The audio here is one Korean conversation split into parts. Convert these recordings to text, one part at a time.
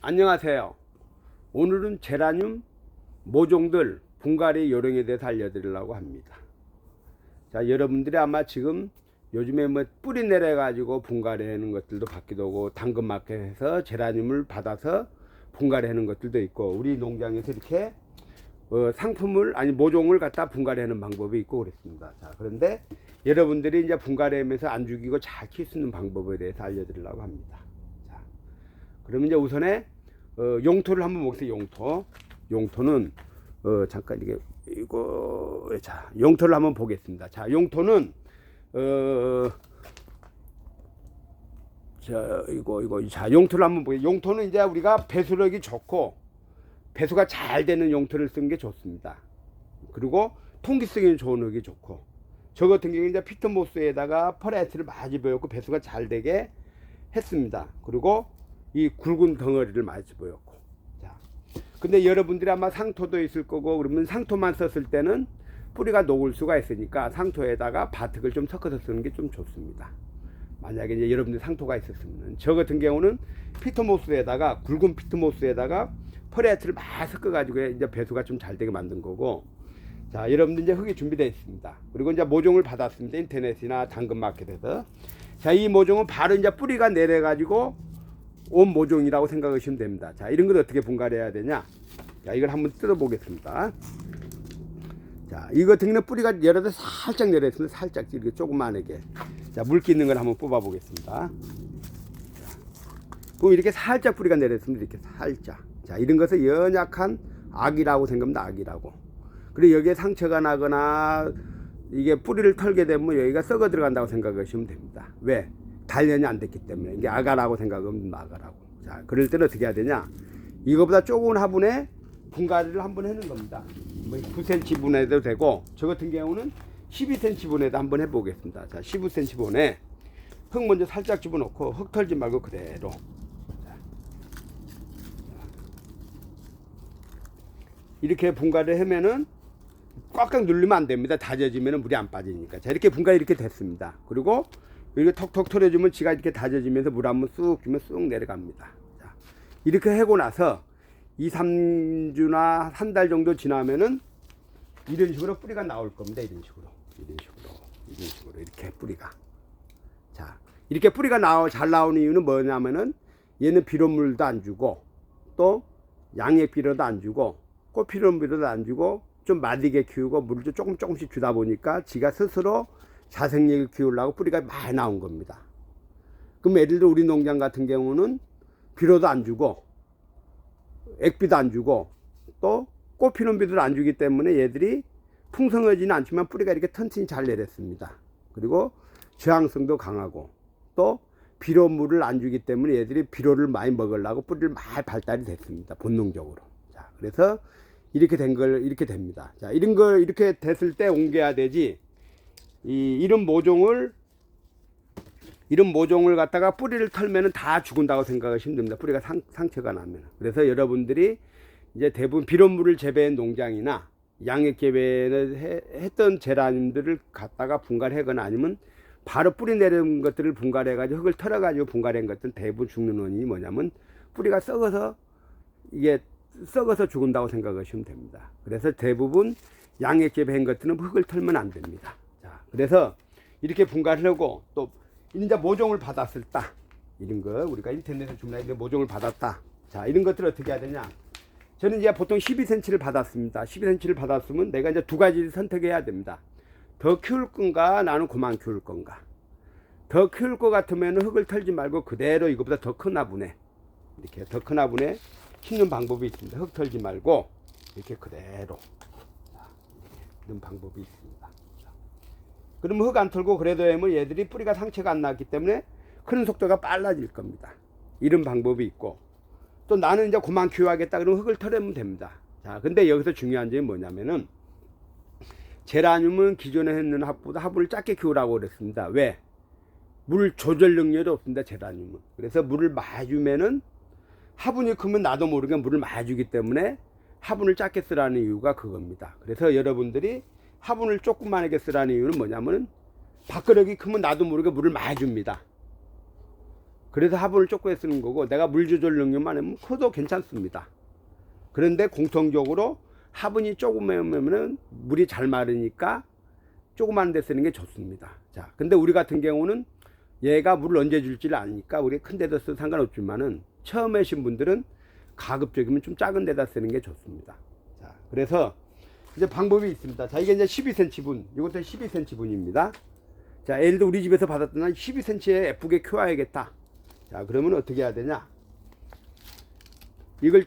안녕하세요. 오늘은 제라늄 모종들 분갈이 요령에 대해서 알려드리려고 합니다. 자, 여러분들이 아마 지금 요즘에 뭐 뿌리 내려 가지고 분갈이 하는 것들도 받기도 하고, 당근마켓에서 제라늄을 받아서 분갈이 하는 것들도 있고, 우리 농장에서 이렇게 상품을 모종을 갖다 분갈이 하는 방법이 있고 그렇습니다. 자, 그런데 여러분들이 이제 분갈이 하면서 안 죽이고 잘 키울 수 있는 방법에 대해서 알려드리려고 합니다. 자, 그러면 이제 우선에 용토를 한번 보겠습니다. 용토는 잠깐 자, 용토를 한번 보겠습니다. 자, 용토는 자, 용토를 한번 보겠습니다. 용토는 이제 우리가 배수력이 좋고 배수가 잘 되는 용토를 쓰는 게 좋습니다. 그리고 통기성이 좋은 흙이 좋고, 저 같은 경우는 이제 피트모스에다가 퍼레트를 많이 집어였고 배수가 잘 되게 했습니다. 그리고 이 굵은 덩어리를 많이 집어였고. 자, 근데 여러분들이 아마 상토도 있을 거고, 그러면 상토만 썼을 때는 뿌리가 녹을 수가 있으니까 상토에다가 바특을 좀 섞어서 쓰는 게 좀 좋습니다. 만약에 이제 여러분들 상토가 있었으면, 저 같은 경우는 피트모스에다가 굵은 피트모스에다가 퍼레트를 많이 섞어 가지고 이제 배수가 좀 잘 되게 만든 거고. 자, 여러분들 이제 흙이 준비되어 있습니다. 그리고 이제 모종을 받았습니다. 인터넷이나 당근마켓에서. 자, 이 모종은 바로 이제 뿌리가 내려 가지고 온 모종이라고 생각하시면 됩니다. 자, 이런 걸 어떻게 분갈해야 되냐? 자, 이걸 한번 뜯어 보겠습니다. 자, 이거 같은 경우는 뿌리가 열어서 살짝 내려 있습니다. 살짝 이렇게 조그만하게. 자, 물기 있는 걸 한번 뽑아 보겠습니다. 그럼 이렇게 살짝 뿌리가 내려 있습니다. 이렇게 살짝. 자, 이런 것을 연약한 악이라고 생각합니다. 악이라고. 그리고 여기에 상처가 나거나 이게 뿌리를 털게 되면 여기가 썩어 들어간다고 생각하시면 됩니다. 왜? 단련이 안 됐기 때문에. 이게 아가라고 생각하면 아가라고. 자, 그럴 때는 어떻게 해야 되냐? 이거보다 조금 화분에 분갈이를 한번 해는 겁니다. 뭐 9cm 분해도 되고, 저 같은 경우는 12cm 분해도 한번 해보겠습니다. 자, 15cm 분해. 흙 먼저 살짝 집어넣고 흙 털지 말고 그대로. 이렇게 분갈이를 하면은 꽉꽉 누르면 안 됩니다. 다져지면은 물이 안 빠지니까. 자, 이렇게 분갈이 이렇게 됐습니다. 그리고 이렇게 톡톡 털어주면 지가 이렇게 다져지면서 물 한번 쑥 주면 쑥 내려갑니다. 자, 이렇게 하고 나서 2, 3주나 한 달 정도 지나면은 이런 식으로 뿌리가 나올 겁니다. 이런 식으로 이렇게 뿌리가. 자, 이렇게 뿌리가 잘 나오는 이유는 뭐냐면은 얘는 비료물도 안 주고, 또 양액 비료도 안 주고, 꽃피름 비료도 안 주고, 좀 마디게 키우고 물도 조금씩 주다 보니까 지가 스스로 자생력을 키우려고 뿌리가 많이 나온 겁니다. 그럼 예를 들어 우리 농장 같은 경우는 비료도 안 주고 액비도 안 주고 또 꽃피는 비료도 안 주기 때문에 얘들이 풍성하지는 않지만 뿌리가 이렇게 튼튼히 잘 내렸습니다. 그리고 저항성도 강하고, 또 비료물을 안 주기 때문에 얘들이 비료를 많이 먹으려고 뿌리를 많이 발달이 됐습니다. 본능적으로. 자, 그래서 이렇게 이렇게 됩니다. 자, 이런 걸 이렇게 됐을 때 옮겨야 되지. 이런 모종을 갖다가 뿌리를 털면은 다 죽은다고 생각하시면 됩니다. 뿌리가 상처가 나면. 그래서 여러분들이 이제 대부분 비료물을 재배한 농장이나 양액 재배를 했던 제라늄들을 갖다가 분갈하거나 아니면 바로 뿌리 내린 것들을 분갈해가지고 흙을 털어가지고 분갈한 것들은 대부분 죽는 원인이 뭐냐면 뿌리가 썩어서 죽은다고 생각하시면 됩니다. 그래서 대부분 양액 재배한 것들은 흙을 털면 안 됩니다. 자, 그래서 이렇게 분갈을 하고, 또 이제 모종을 받았을 때 이런 거 우리가 인터넷에 주문해서 모종을 받았다. 자, 이런 것들을 어떻게 해야 되냐? 저는 이제 보통 12cm를 받았습니다. 12cm를 받았으면 내가 이제 두 가지를 선택해야 됩니다. 더 키울 건가, 나는 그만 키울 건가. 더 키울 것 같으면 흙을 털지 말고 그대로 이거보다 더 큰 화분에, 이렇게 더 큰 화분에 심는 방법이 있습니다. 흙 털지 말고 이렇게 그대로. 자, 이런 방법이 있습니다. 그러면 흙 안 털고 그래도 하면 얘들이 뿌리가 상처가 안 났기 때문에 크는 속도가 빨라질 겁니다. 이런 방법이 있고, 또 나는 이제 그만 키워야겠다 그러면 흙을 털으면 됩니다. 자, 근데 여기서 중요한 점이 뭐냐면은 제라늄은 기존에 했는 합보다 화분을 작게 키우라고 그랬습니다. 왜? 물 조절 능력이 없습니다. 제라늄은. 그래서 물을 많이 주면은 화분이 크면 나도 모르게 물을 많이 주기 때문에 화분을 작게 쓰라는 이유가 그겁니다. 그래서 여러분들이 화분을 조그만하게 쓰라는 이유는 뭐냐면은 밥그릇이 크면 나도 모르게 물을 많이 줍니다. 그래서 화분을 조그맣게 쓰는 거고, 내가 물 조절 능력만 하면 커도 괜찮습니다. 그런데 공통적으로 화분이 조그매면 물이 잘 마르니까 조그만 데 쓰는 게 좋습니다. 자, 근데 우리 같은 경우는 얘가 물을 언제 줄지를 아니까 우리 큰 데다 써도 상관없지만은 처음 하신 분들은 가급적이면 좀 작은 데다 쓰는 게 좋습니다. 자, 그래서 이제 방법이 있습니다. 자, 이게 이제 12cm 분, 이것도 12cm 분입니다. 자, 예를 들어 우리 집에서 받았던 한 12cm에 예쁘게 키워야겠다. 자, 그러면 어떻게 해야 되냐? 이걸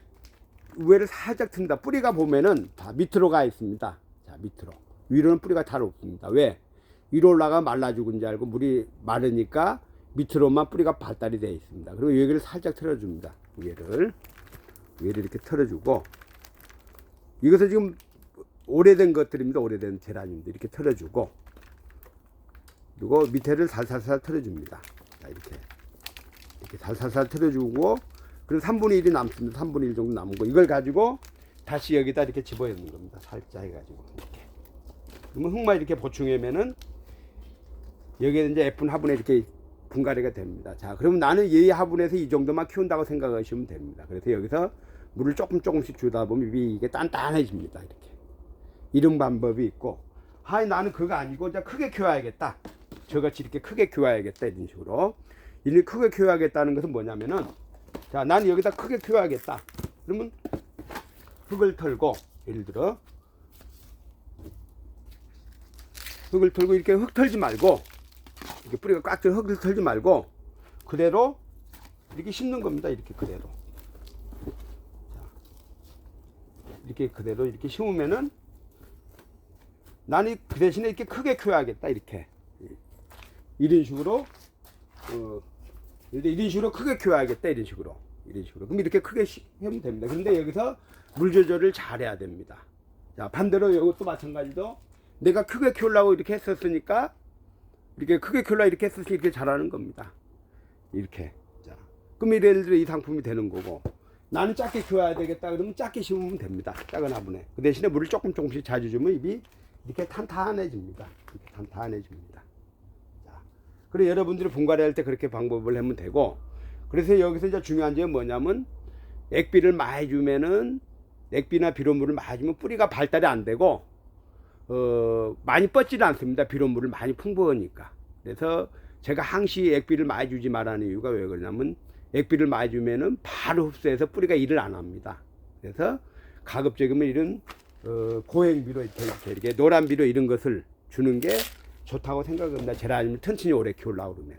위를 살짝 튼다. 뿌리가 보면은 다 밑으로 가 있습니다. 자, 밑으로. 위로는 뿌리가 잘 없습니다. 왜? 위로 올라가 말라 죽은 줄 알고 물이 마르니까 밑으로만 뿌리가 발달이 되어 있습니다. 그리고 여기를 살짝 틀어줍니다. 위를 이렇게 틀어주고, 이것은 지금 오래된 것들입니다. 오래된 제라늄들 이렇게 틀어주고, 그리고 밑에를 살살살 틀어줍니다. 자, 이렇게 살살살 틀어주고, 그리고 3분의 1이 남습니다. 3분의 1 정도 남은 거, 이걸 가지고 다시 여기다 이렇게 집어넣는 겁니다. 살짝 해가지고 이렇게. 그러면 흙만 이렇게 보충하면은 여기에 이제 예쁜 화분에 이렇게 분갈이가 됩니다. 자, 그러면 나는 이 화분에서 이 정도만 키운다고 생각하시면 됩니다. 그래서 여기서 물을 조금씩 주다 보면 이게 단단해집니다. 이렇게. 이런 방법이 있고, 하이 나는 그거 아니고 이제 크게 키워야겠다. 저같이 이렇게 크게 키워야겠다. 이런 식으로. 이렇게 크게 키워야겠다는 것은 뭐냐면은, 자, 나는 여기다 크게 키워야겠다. 그러면 흙을 털고, 예를 들어 흙을 털고, 이렇게 흙 털지 말고, 이렇게 뿌리가 꽉 든 흙을 털지 말고 그대로 이렇게 심는 겁니다. 이렇게 그대로. 자, 이렇게 그대로 이렇게 심으면은 나는 그 대신에 이렇게 크게 키워야겠다. 이렇게 이런 식으로 이런 식으로 크게 키워야겠다. 이런 식으로 그럼 이렇게 크게 하면 됩니다. 그런데 여기서 물 조절을 잘 해야 됩니다. 자, 반대로 이것도 마찬가지로 내가 크게 키우려고 이렇게 했었으니까, 이렇게 크게 키우려고 이렇게 했으니까 이렇게 잘하는 겁니다. 이렇게. 자, 그럼 예를 들어 이 상품이 되는 거고, 나는 작게 키워야 되겠다 그러면 작게 심으면 됩니다. 작은 화분에. 그 대신에 물을 조금씩 자주 주면 잎이 이렇게 탄탄해집니다. 이렇게 탄탄해집니다. 자, 그래서 여러분들이 분갈이 할 때 그렇게 방법을 하면 되고, 그래서 여기서 이제 중요한 점은 뭐냐면, 액비를 많이 주면은, 액비나 비료물을 많이 주면 뿌리가 발달이 안 되고, 많이 뻗지는 않습니다. 비료물을 많이 풍부하니까. 그래서 제가 항시 액비를 많이 주지 말라는 이유가 왜 그러냐면, 액비를 많이 주면은 바로 흡수해서 뿌리가 일을 안 합니다. 그래서 가급적이면 이런 고행비료, 이렇게 노란 비료 이런 것을 주는 게 좋다고 생각합니다. 제라늄을 튼튼히 오래 키우려고 그러면.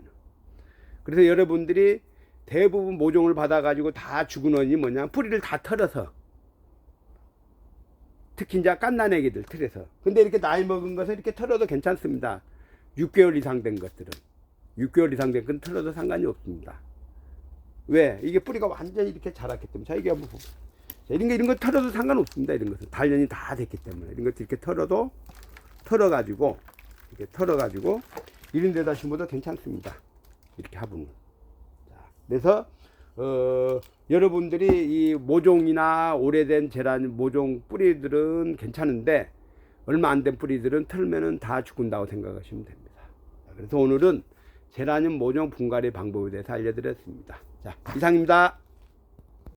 그래서 여러분들이 대부분 모종을 받아가지고 다 죽은 원인이 뭐냐, 뿌리를 다 털어서, 특히 이제 깐난애기들 틀에서. 근데 이렇게 나이 먹은 것은 이렇게 털어도 괜찮습니다. 6개월 이상 된 것들은. 6개월 이상 된 건 털어도 상관이 없습니다. 왜? 이게 뿌리가 완전히 이렇게 자랐기 때문에. 자, 이게 한번 보세요. 자, 이런 거 털어도 상관없습니다. 이런 것은. 단련이 다 됐기 때문에. 이런 것도 이렇게 털어가지고, 이런 데다 심어도 괜찮습니다. 이렇게 화분은. 자, 그래서, 여러분들이 이 모종이나 오래된 제라늄 모종 뿌리들은 괜찮은데, 얼마 안 된 뿌리들은 털면은 다 죽는다고 생각하시면 됩니다. 그래서 오늘은 제라늄 모종 분갈이 방법에 대해서 알려드렸습니다. 자, 이상입니다.